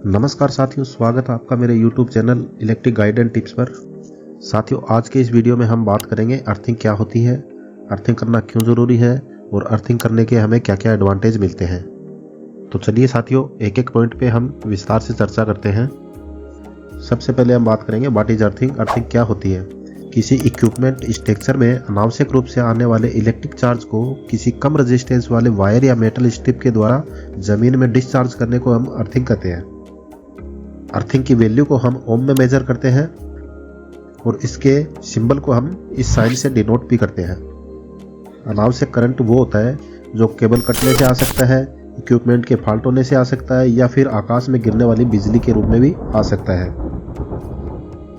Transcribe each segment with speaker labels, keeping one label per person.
Speaker 1: नमस्कार साथियों, स्वागत है आपका मेरे YouTube channel electric guide and tips पर। साथियों, आज के इस वीडियो में हम बात करेंगे अर्थिंग क्या होती है, अर्थिंग करना क्यों ज़रूरी है और अर्थिंग करने के हमें क्या क्या एडवांटेज मिलते हैं। तो चलिए साथियों, एक एक पॉइंट पे हम विस्तार से चर्चा करते हैं। सबसे पहले हम बात करेंगे व्हाट इज अर्थिंग। अर्थिंग क्या होती है? किसी इक्विपमेंट स्ट्रक्चर में अनावश्यक रूप से आने वाले इलेक्ट्रिक चार्ज को किसी कम रेजिस्टेंस वाले वायर या मेटल स्ट्रिप के द्वारा जमीन में डिस्चार्ज करने को हम अर्थिंग कहते हैं। अर्थिंग की वैल्यू को हम ओम में मेजर करते हैं और इसके सिंबल को हम इस साइन से डिनोट भी करते हैं। अनावश्यक करंट वो होता है जो केबल कटने से आ सकता है, इक्विपमेंट के फॉल्ट होने से आ सकता है या फिर आकाश में गिरने वाली बिजली के रूप में भी आ सकता है।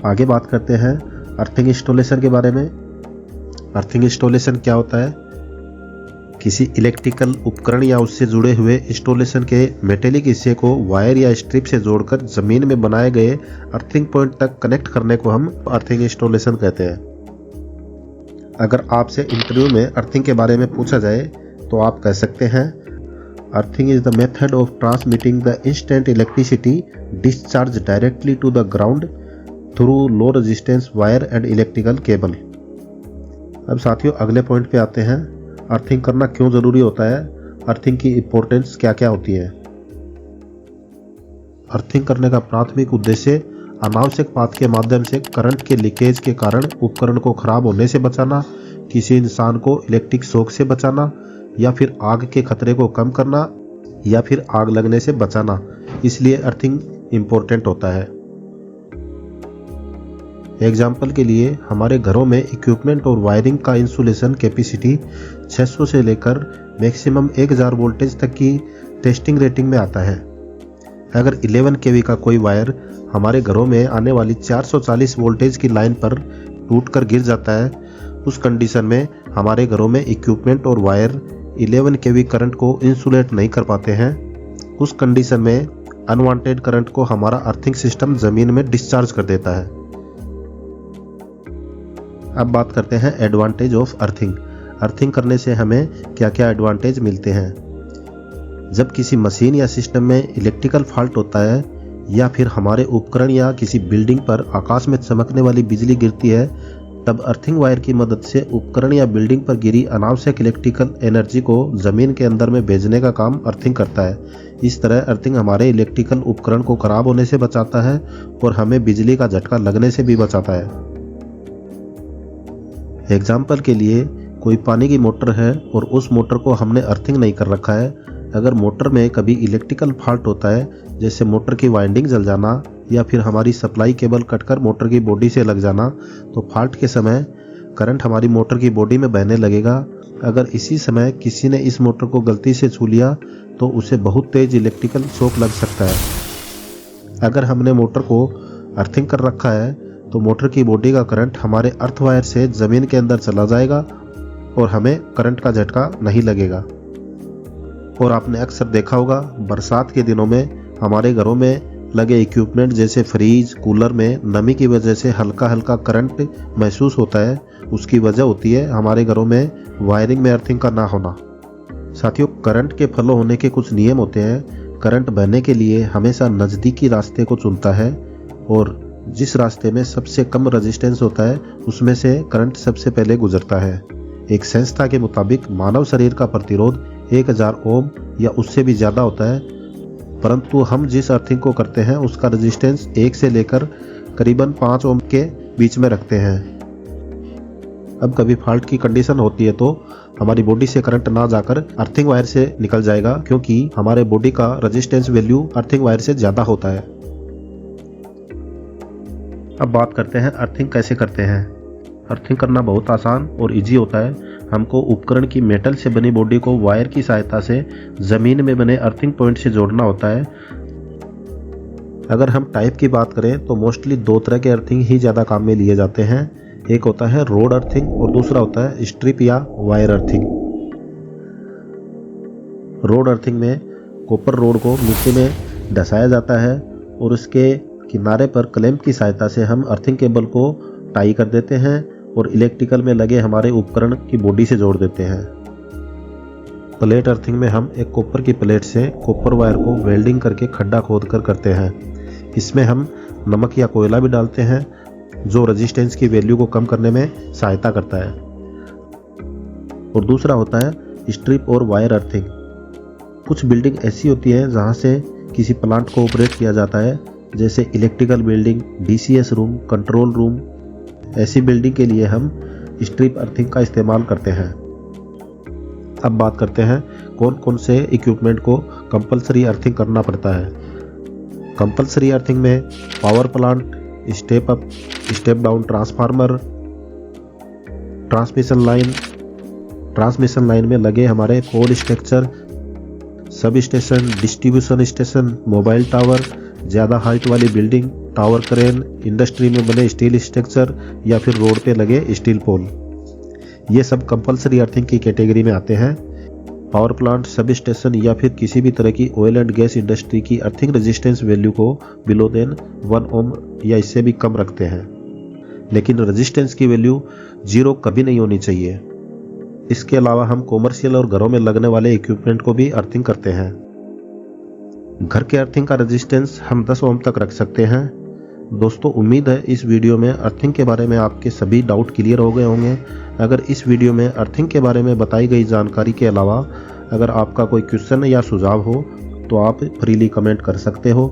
Speaker 1: आगे बात करते हैं अर्थिंग इंस्टॉलेशन के बारे में। अर्थिंग इंस्टॉलेशन क्या होता है? किसी इलेक्ट्रिकल उपकरण या उससे जुड़े हुए इंस्टॉलेशन के मेटेलिक हिस्से को वायर या स्ट्रिप से जोड़कर जमीन में बनाए गए अर्थिंग पॉइंट तक कनेक्ट करने को हम अर्थिंग इंस्टॉलेशन कहते हैं। अगर आपसे इंटरव्यू में अर्थिंग के बारे में पूछा जाए तो आप कह सकते हैं, earthing is the method of transmitting the instant electricity discharge directly to the ground through low resistance wire and electrical cable. अब साथियों, अगले पॉइंट पे आते हैं, अर्थिंग करना क्यों जरूरी होता है, अर्थिंग की इंपॉर्टेंस क्या क्या होती है। अर्थिंग करने का प्राथमिक उद्देश्य अनावश्यक पाथ के माध्यम से करंट के लीकेज के कारण उपकरण को खराब होने से बचाना, किसी इंसान को इलेक्ट्रिक शॉक से बचाना या फिर आग के खतरे को कम करना या फिर आग लगने से बचाना, इसलिए अर्थिंग इंपॉर्टेंट होता है। एग्जाम्पल के लिए हमारे घरों में इक्विपमेंट और वायरिंग का इंसुलेशन कैपेसिटी 600 से लेकर मैक्सिमम 1000 वोल्टेज तक की टेस्टिंग रेटिंग में आता है। अगर 11 केवी का कोई वायर हमारे घरों में आने वाली 440 वोल्टेज की लाइन पर टूटकर गिर जाता है, उस कंडीशन में हमारे घरों में इक्विपमेंट और वायर 11 केवी करंट को इंसुलेट नहीं कर पाते हैं। उस कंडीशन में अनवांटेड करंट को हमारा अर्थिंग सिस्टम जमीन में डिस्चार्ज कर देता है। अब बात करते हैं एडवांटेज ऑफ अर्थिंग। अर्थिंग करने से हमें क्या क्या एडवांटेज मिलते हैं। जब किसी मशीन या सिस्टम में इलेक्ट्रिकल फॉल्ट होता है या फिर हमारे उपकरण या किसी बिल्डिंग पर आकाश में चमकने वाली बिजली गिरती है, तब अर्थिंग वायर की मदद से उपकरण या बिल्डिंग पर गिरी अनावश्यक इलेक्ट्रिकल एनर्जी को जमीन के अंदर में भेजने का काम अर्थिंग करता है। इस तरह अर्थिंग हमारे इलेक्ट्रिकल उपकरण को खराब होने से बचाता है और हमें बिजली का झटका लगने से भी बचाता है। एग्जाम्पल के लिए, कोई पानी की मोटर है और उस मोटर को हमने अर्थिंग नहीं कर रखा है। अगर मोटर में कभी इलेक्ट्रिकल फॉल्ट होता है, जैसे मोटर की वाइंडिंग जल जाना या फिर हमारी सप्लाई केबल कटकर मोटर की बॉडी से लग जाना, तो फॉल्ट के समय करंट हमारी मोटर की बॉडी में बहने लगेगा। अगर इसी समय किसी ने इस मोटर को गलती से छू लिया तो उसे बहुत तेज इलेक्ट्रिकल शॉक लग सकता है। अगर हमने मोटर को अर्थिंग कर रखा है तो मोटर की बॉडी का करंट हमारे अर्थ वायर से जमीन के अंदर चला जाएगा और हमें करंट का झटका नहीं लगेगा। और आपने अक्सर देखा होगा, बरसात के दिनों में हमारे घरों में लगे इक्विपमेंट जैसे फ्रीज, कूलर में नमी की वजह से हल्का हल्का करंट महसूस होता है। उसकी वजह होती है हमारे घरों में वायरिंग में अर्थिंग का ना होना। साथियों, करंट के फ्लो होने के कुछ नियम होते हैं। करंट बहने के लिए हमेशा नज़दीकी रास्ते को चुनता है और जिस रास्ते में सबसे कम रेजिस्टेंस होता है उसमें से करंट सबसे पहले गुजरता है। एक संस्था के मुताबिक मानव शरीर का प्रतिरोध 1000 ओम या उससे भी ज़्यादा होता है, परंतु हम जिस अर्थिंग को करते हैं उसका रेजिस्टेंस 1 से लेकर करीबन 5 ओम के बीच में रखते हैं। अब कभी फॉल्ट की कंडीशन होती है तो हमारी बॉडी से करंट ना जाकर अर्थिंग वायर से निकल जाएगा, क्योंकि हमारे बॉडी का रेजिस्टेंस वैल्यू अर्थिंग वायर से ज़्यादा होता है। अब बात करते हैं अर्थिंग कैसे करते हैं। अर्थिंग करना बहुत आसान और इजी होता है। हमको उपकरण की मेटल से बनी बॉडी को वायर की सहायता से जमीन में बने अर्थिंग पॉइंट से जोड़ना होता है। अगर हम टाइप की बात करें तो मोस्टली 2 तरह के अर्थिंग ही ज़्यादा काम में लिए जाते हैं। एक होता है रोड अर्थिंग और दूसरा होता है स्ट्रिप या वायर अर्थिंग। रोड अर्थिंग में कॉपर रोड को मिट्टी में धंसाया जाता है और उसके किनारे पर क्लैंप की सहायता से हम अर्थिंग केबल को टाई कर देते हैं और इलेक्ट्रिकल में लगे हमारे उपकरण की बॉडी से जोड़ देते हैं। प्लेट अर्थिंग में हम एक कॉपर की प्लेट से कॉपर वायर को वेल्डिंग करके खड्डा खोद कर करते हैं। इसमें हम नमक या कोयला भी डालते हैं जो रेजिस्टेंस की वैल्यू को कम करने में सहायता करता है। और दूसरा होता है स्ट्रिप और वायर अर्थिंग। कुछ बिल्डिंग ऐसी होती है जहां से किसी प्लांट को ऑपरेट किया जाता है, जैसे electrical building, DCS room, control room. ऐसी बिल्डिंग के लिए हम स्ट्रिप अर्थिंग का इस्तेमाल करते हैं। अब बात करते हैं कौन कौन से इक्विपमेंट को कंपलसरी अर्थिंग करना पड़ता है। कंपलसरी अर्थिंग में power plant, step up, step down transformer, transmission line में लगे हमारे code structure, sub station, distribution station, mobile tower, ज़्यादा हाइट वाली बिल्डिंग, टावर क्रेन, इंडस्ट्री में बने स्टील स्ट्रक्चर या फिर रोड पे लगे स्टील पोल, ये सब कंपलसरी अर्थिंग की कैटेगरी में आते हैं। पावर प्लांट, सब स्टेशन या फिर किसी भी तरह की ऑयल एंड गैस इंडस्ट्री की अर्थिंग रेजिस्टेंस वैल्यू को बिलो देन 1 ओम या इससे भी कम रखते हैं, लेकिन रेजिस्टेंस की वैल्यू 0 कभी नहीं होनी चाहिए। इसके अलावा हम कॉमर्शियल और घरों में लगने वाले इक्विपमेंट को भी अर्थिंग करते हैं। घर के अर्थिंग का रेजिस्टेंस हम 10 ओम तक रख सकते हैं। दोस्तों, उम्मीद है इस वीडियो में अर्थिंग के बारे में आपके सभी डाउट क्लियर हो गए होंगे। अगर इस वीडियो में अर्थिंग के बारे में बताई गई जानकारी के अलावा अगर आपका कोई क्वेश्चन या सुझाव हो तो आप फ्रीली कमेंट कर सकते हो।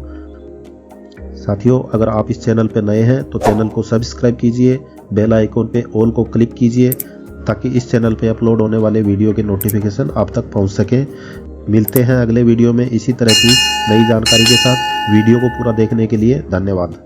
Speaker 1: साथियों, अगर आप इस चैनल पर नए हैं तो चैनल को सब्सक्राइब कीजिए, बेल आइकॉन पे ऑल को क्लिक कीजिए ताकि इस चैनल पे अपलोड होने वाले वीडियो के नोटिफिकेशन आप तक पहुंच सके। मिलते हैं अगले वीडियो में इसी तरह की नई जानकारी के साथ। वीडियो को पूरा देखने के लिए धन्यवाद।